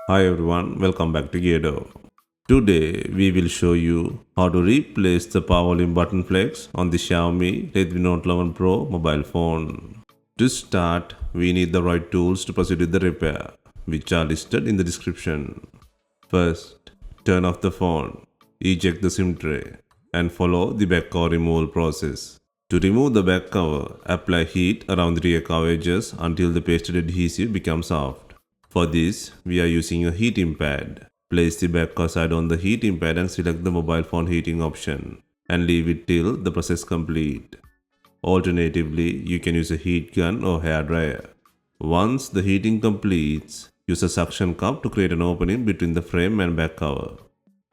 Hi everyone, welcome back to Gedo. Today we will show you how to replace the power limb button flex on the Xiaomi Redmi Note 11 Pro mobile phone. To start, we need the right tools to proceed with the repair, which are listed in the description. First, turn off the phone, eject the SIM tray, and follow the back cover removal process. To remove the back cover, apply heat around the rear cover edges until the pasted adhesive becomes soft. For this, we are using a heating pad. Place the back cover side on the heating pad and select the mobile phone heating option and leave it till the process complete. Alternatively, you can use a heat gun or hair dryer. Once the heating completes, use a suction cup to create an opening between the frame and back cover.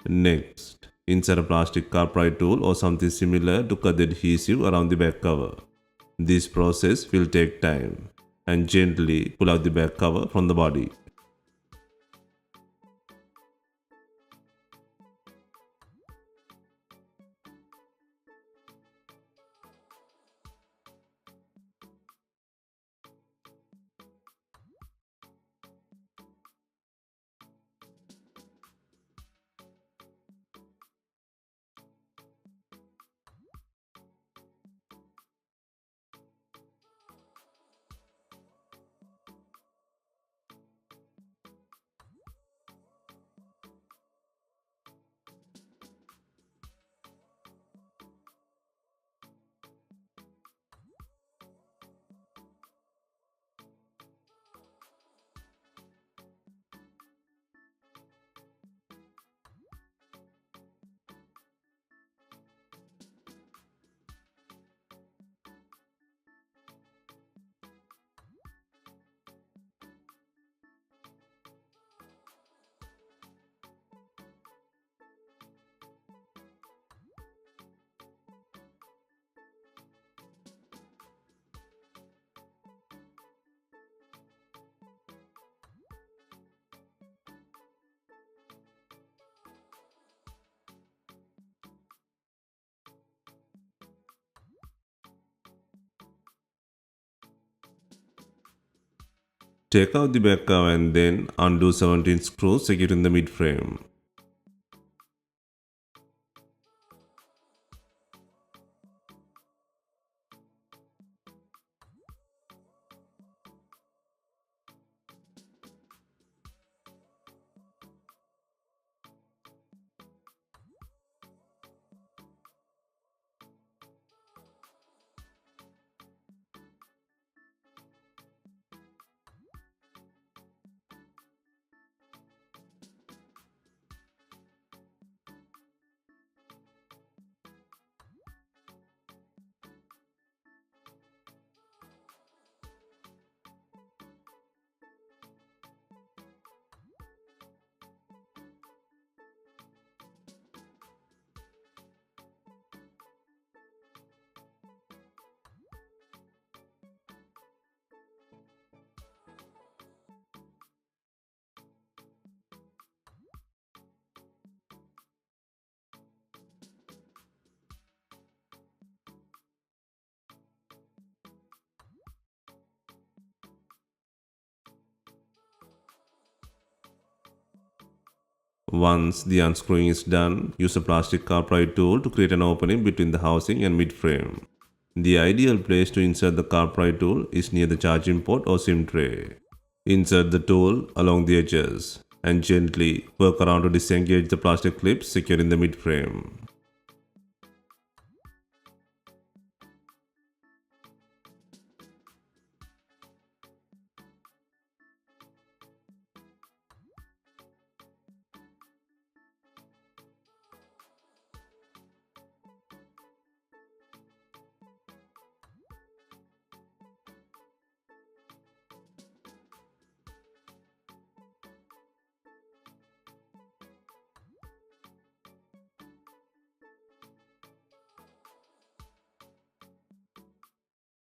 Next, insert a plastic car pry tool or something similar to cut the adhesive around the back cover. This process will take time and gently pull out the back cover from the body. Take out the back cover and then undo 17 screws securing the mid frame. Once the unscrewing is done, use a plastic car pry tool to create an opening between the housing and mid frame. The ideal place to insert the car pry tool is near the charging port or SIM tray. Insert the tool along the edges and gently work around to disengage the plastic clips securing the mid frame.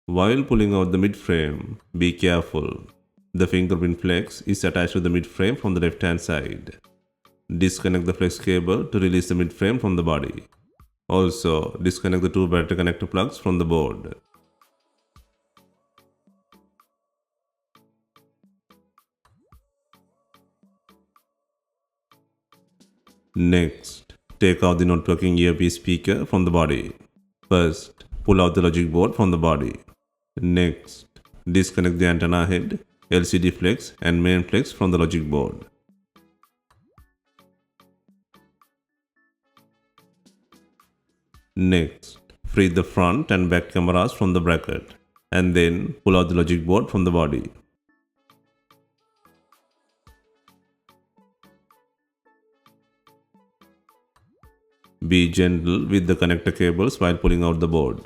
While pulling out the mid frame, be careful. The fingerprint flex is attached to the mid frame from the left hand side. Disconnect the flex cable to release the mid frame from the body. Also, disconnect the two battery connector plugs from the board. Next, take out the networking earpiece speaker from the body. First, pull out the logic board from the body. Next, disconnect the antenna head, LCD flex and main flex from the logic board. Next, free the front and back cameras from the bracket and then pull out the logic board from the body. Be gentle with the connector cables while pulling out the board.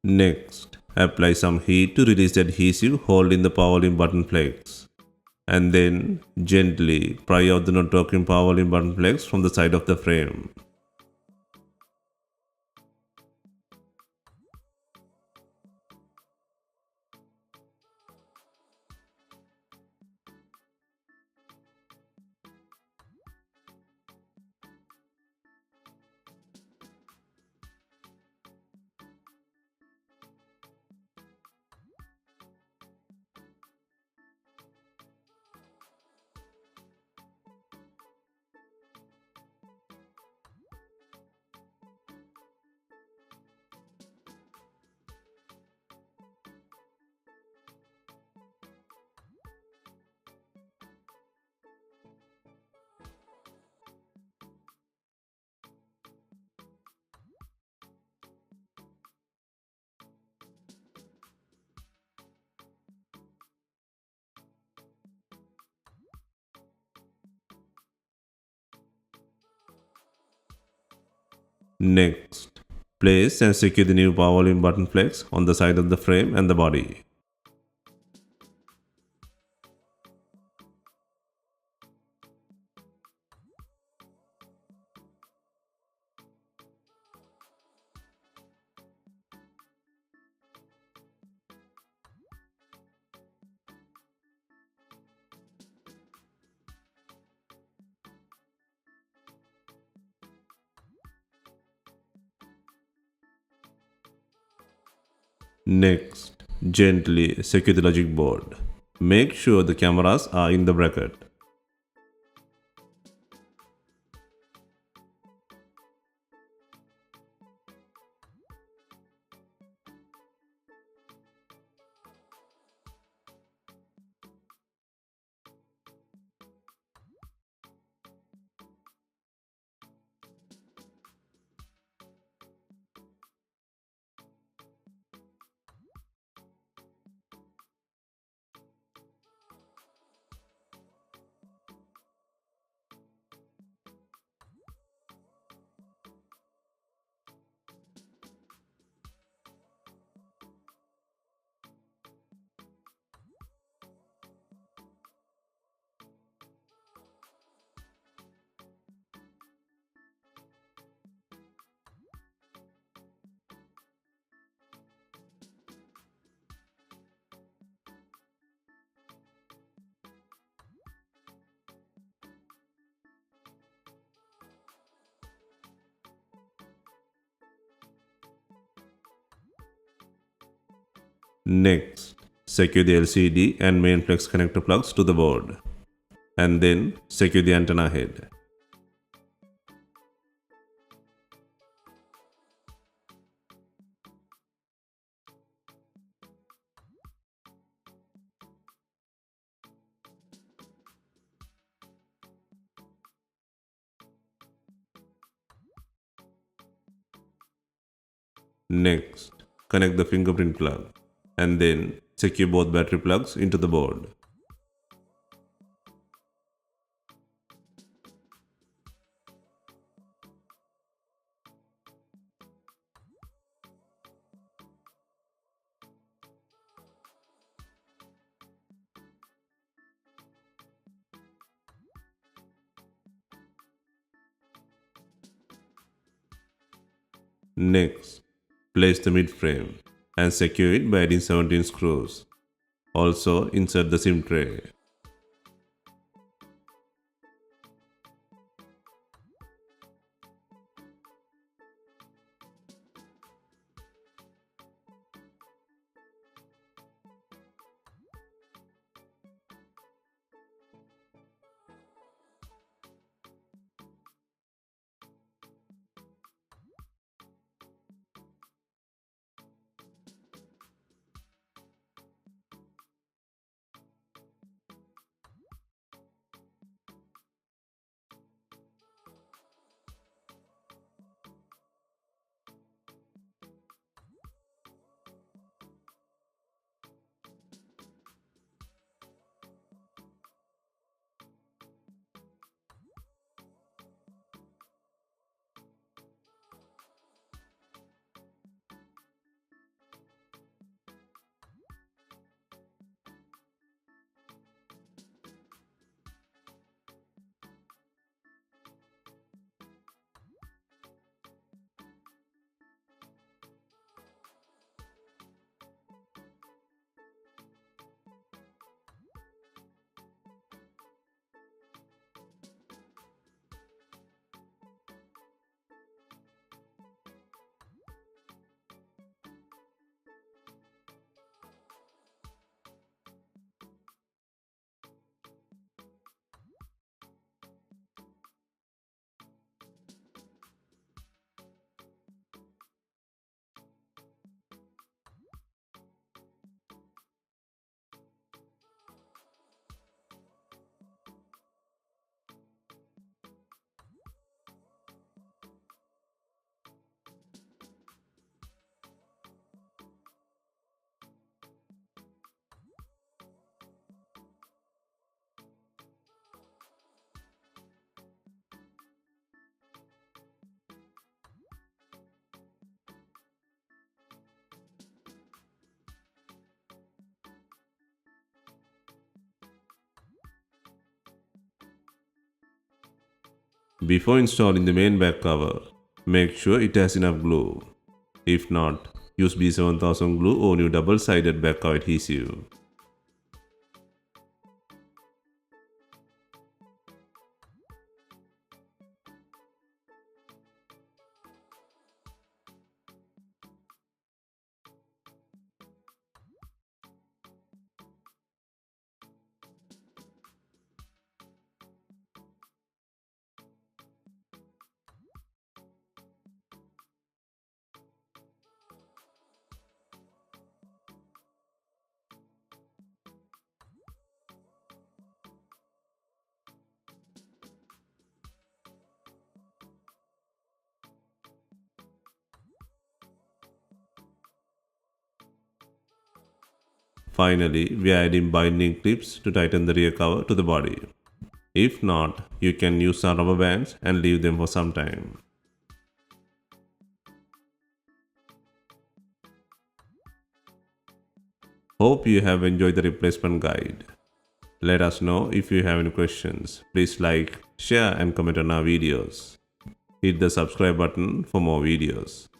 Next, apply some heat to release the adhesive holding the power limb button flex. And then gently pry out the networking power limb button flex from the side of the frame. Next, place and secure the new power limb button flex on the side of the frame and the body. Next, gently secure the logic board. Make sure the cameras are in the bracket. Next, secure the LCD and main flex connector plugs to the board. And then secure the antenna head. Next, connect the fingerprint plug and then secure both battery plugs into the board. Next, Place the mid frame and secure it by adding 17 screws. Also insert the SIM tray. Before installing the main back cover, make sure it has enough glue. If not, use B7000 glue or new double-sided back cover adhesive. Finally, we are adding binding clips to tighten the rear cover to the body. If not, you can use some rubber bands and leave them for some time. Hope you have enjoyed the replacement guide. Let us know if you have any questions. Please like, share and comment on our videos. Hit the subscribe button for more videos.